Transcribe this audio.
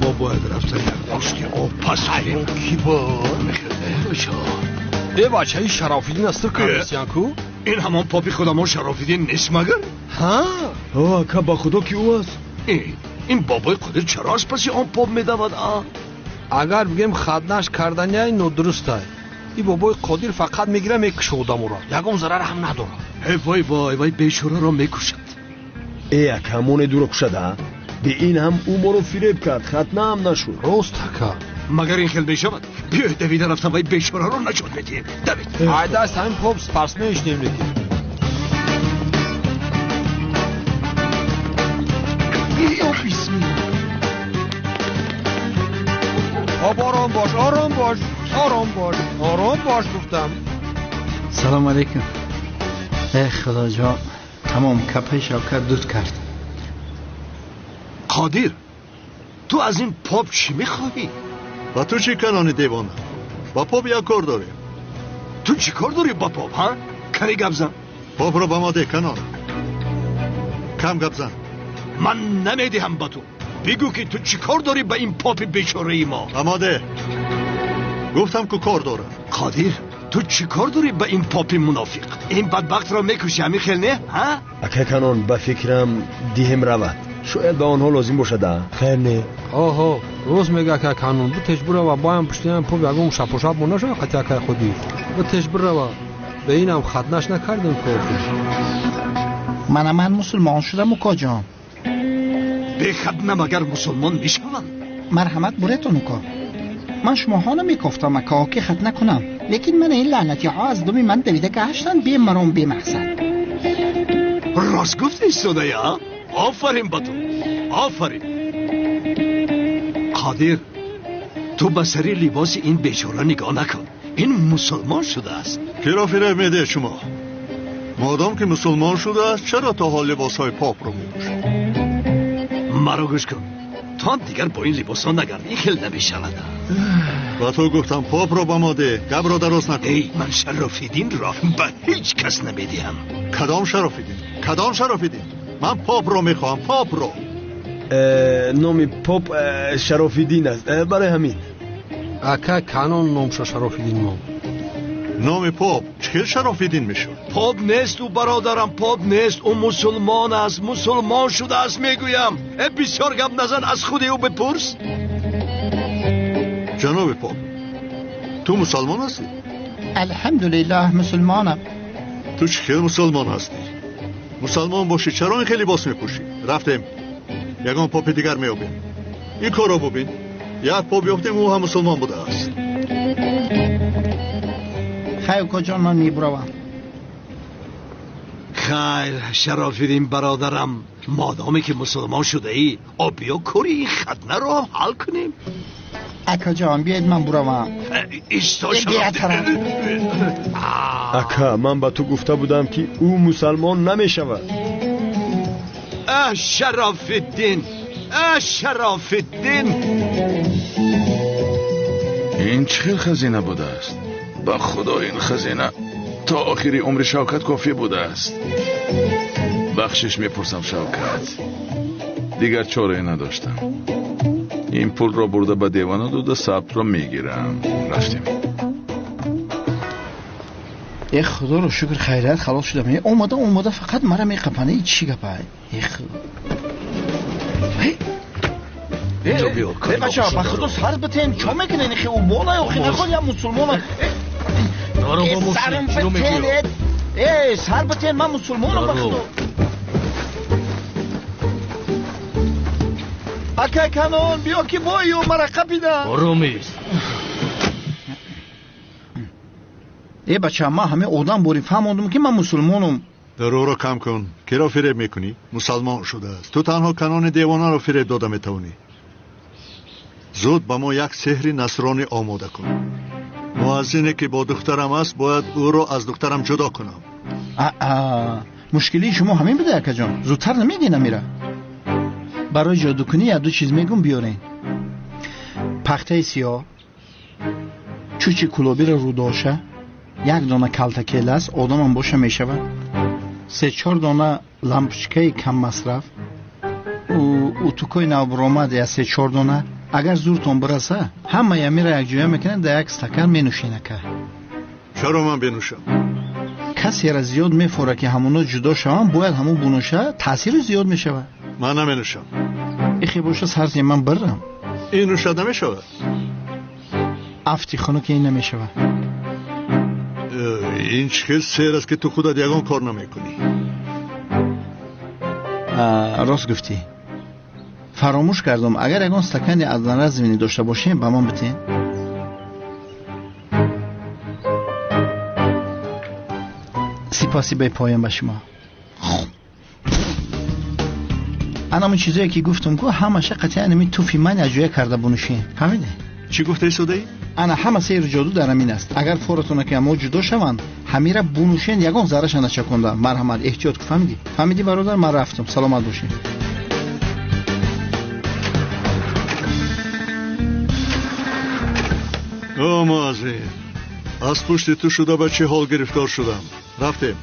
ما باید رفتن یک مشتی آب پس کنیم. کی بود؟ ای بچه ای شرافیدین است تو کردستیان کو؟ این همان پاپی خودمان شرافیدین نیست مگر؟ ها؟ اکا با خدا کی او است؟ این بابای قادر چرا از پسی آن پاپ میدود؟ اگر بگیم خدنش کردنی اینو درست های. این بابای قادر فقط میگیره میکشه آدمو را، یکم ضرر هم نداره. وای بیچاره را میکشد. ای اکا همون دورو کشده؟ به این هم او ما رو فریب کرد، ختنه هم نشد. راست اکا. مگر این خیل میشود؟ بیای دویده رفتن و بیچاره را نجات میدیم. دوید. عایده است همین پاپ سپرس میشنیم لیکن. آرام باش گفتم. سلام علیکم. ای خدا جان تمام کپه شوکت دود کرد. قادر تو از این پاپ چی میخواهی؟ و تو چی کنانی دیوانه؟ با پاپ یا کار داری؟ تو چی کار داری با پاپ ها؟ کنی گپ زن. پاپ رو با ما ده کنان. کم گپ زن. من نمیدیم با تو. بگو که تو چی کار داری با این پاپ بیچاره ای ما؟ آماده. گفتم که کار داره. قادر تو چی کار داری با این پاپ منافق؟ این بدبخت را میکشی همین خیل نه؟ ها؟ اکا کنان به فکرم دیهم رود. شاید به آنها لازم باشد. خیر نه. آها روز میگه که کانون بو تجبره و بایم پشتیم پاپ یکم شب و شب منشه قطعه که خودی بو تجبره و به اینم خدنش نکردیم پاپی. من مسلمان شدم اکا جان. به خدنه مگر مسلمان میشوند؟ مرحمت برتون اکا. من شما ها نمیگفتم اکا که خدنه کنم، لیکن من این لعنتی ها از دومی من دویده گشتن بی مرام بی مقصد. راست گفتی سوده یا؟ آفرین با تو، آفرین. قادر تو به سری لباس این بیچاره نگاه نکن، این مسلمان شده است. کی را فریب میده شما؟ مادام که مسلمان شده است چرا تا حال لباس های پاپ رو میپوشد؟ مرا گوش کن، تو دیگر با این لباس ها نگردی خیل نمیشود. و تو گفتم پاپ رو با ما ده، گب را درست نکن. ای من شرافیدین را به هیچ کس نمیدیم. کدام شرافیدین؟ کدام شرافیدین؟ من پاپ رو میخوام، پاپ رو. نام پاپ شرافیدین است، برای همین. اکا کانون نامش شرافیدین ما. نام پاپ چه شرافیدین میشود؟ پاپ نیست او برادرم، پاپ نیست او مسلمان است، مسلمان شده است میگویم. بسیار گپ نزن، از خود او بپرس. جناب پاپ تو مسلمان هستی؟ الحمدلله مسلمانم. تو چه مسلمان هستی؟ مسلمان باشی چرا این خیلی لباس میپوشی؟ رفتیم یگان پاپ دیگر میابیم. این کار رو ببین، یک پاپ یافتیم او هم مسلمان بوده است. خیر کجا من میبروم. خیر شرافیدین برادرم، مادامی که مسلمان شده ای بیا کاری این خدنه رو هم حل کنیم. اکا جان بیاید من بروم. ایستا شرافیدین. اکا من با تو گفته بودم که او مسلمان نمیشود. شرافیدین، شرافیدین. این چه خزینه بوده است؟ با خدا این خزینه تا آخری عمر شوکت کافی بوده است. بخشش میپرسم شوکت، دیگر چاره نداشتم. این پول را برده به دیوانه دوده ثبت را میگیرم. رفتیم. ای خدا رو شکر خیریت خلاص شدم. اومده فقط مرا میقپنه. این چی گپه؟ ای خدا. ای بچه ها خدا سر بتین چا میکنه این خیلی او بالا او خیلی خود یا مسلمان ای سرم بتین ای سر بتین من مسلمانم بخدا. اکا کنون بیا که بایو مرا قپیده. آرامیز. ای بچه ما همه آدم باری فهموندم که من مسلمانم. درو رو کم کن. کی را فریب میکنی؟ مسلمان شده است. تو تنها کنان دیوانه رو فریب داده میتونی. زود با ما یک سحر نصرانی آماده کن. مؤذنی که با دخترم است باید او رو از دخترم جدا کنم. مشکلی شما همین بوده اکا جان. زودتر نمیگی نمیره. برای جادو کنی یا دو چیز میگم بیارین. پخته سیاه، چوچی کلوبی رو داشه، یک دانه کلتکیل است آدم هم باشه میشود، 3-4 دانه لامپچکه کم مصرف، утукои навбуромади аз 3-4 дона агар зуртон бираса ҳама ямира якҷоя мекунад дар як стакан менӯшенака. чаро ман бенӯшам? касеро зиёд мефора ки ҳамуно ҷудо шаванд бояд ҳамун бинӯша таъсири зиёд мешавад. ман наменӯшам. ихе боша сарзи ман бирам. ин нӯша намешавад. афти хунук ин намешавад. ин чӣ хел сер аст ки ту худат ягон кор намекунӣ? рост гуфтӣ. фаромӯш кардам агар ягон стакани аднаразвини дошта бошем ба ман битен. сипаси бепоям ба шумо. анамун чизое ки гуфтам ку ҳамаша қатъиян ми туфи ман аҷоя карда бунӯшем. фаҳмидӣ? чӣ гуфтаи судаӣ? ана ҳама сейру ҷоду дар амин аст. агар форатона ки ҳамо ҷудо шаванд ҳамира бунӯшен ягон зарраша начаконда. марҳамат эҳтиёт ку. фаҳмидӣ? фаҳмидӣ бародар, ман рафтам. саломат бошед. о муаззин, аз пушти ту шуда ба чӣ ҳол гирифтор шудам. рафтем.